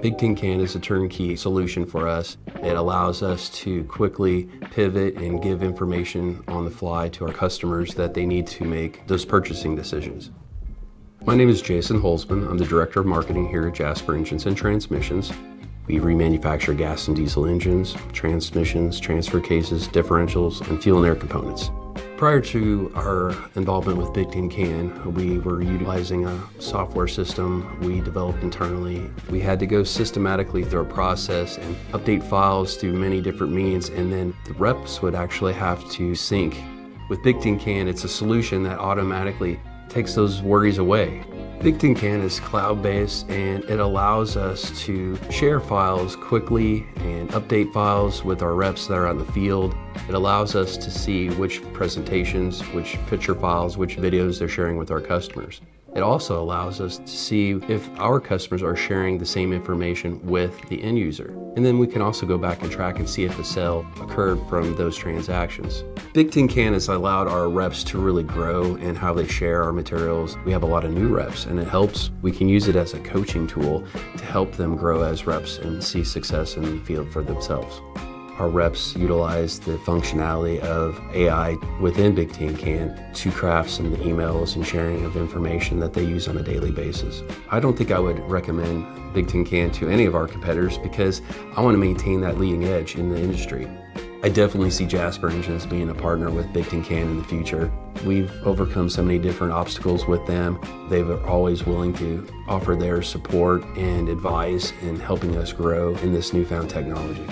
Bigtincan is a turnkey solution for us. It allows us to quickly pivot and give information on the fly to our customers that they need to make those purchasing decisions. My name is Jason Hulsman. I'm the Director of Marketing here at Jasper Engines and Transmissions. We remanufacture gas and diesel engines, transmissions, transfer cases, differentials, and fuel and air components. Prior to our involvement with Bigtincan, we were utilizing a software system we developed internally. We had to go systematically through a process and update files through many different means, and then the reps would actually have to sync. With Bigtincan, it's a solution that automatically takes those worries away. Bigtincan is cloud-based, and it allows us to share files quickly and update files with our reps that are out in the field. It allows us to see which presentations, which picture files, which videos they're sharing with our customers. It also allows us to see if our customers are sharing the same information with the end user. And then we can also go back and track and see if the sale occurred from those transactions. Bigtincan has allowed our reps to really grow in how they share our materials. We have a lot of new reps, and it helps. We can use it as a coaching tool to help them grow as reps and see success in the field for themselves. Our reps utilize the functionality of AI within Bigtincan to craft some of the emails and sharing of information that they use on a daily basis. I don't think I would recommend Bigtincan to any of our competitors because I want to maintain that leading edge in the industry. I definitely see Jasper Engines being a partner with Bigtincan in the future. We've overcome so many different obstacles with them. They are always willing to offer their support and advice in helping us grow in this newfound technology.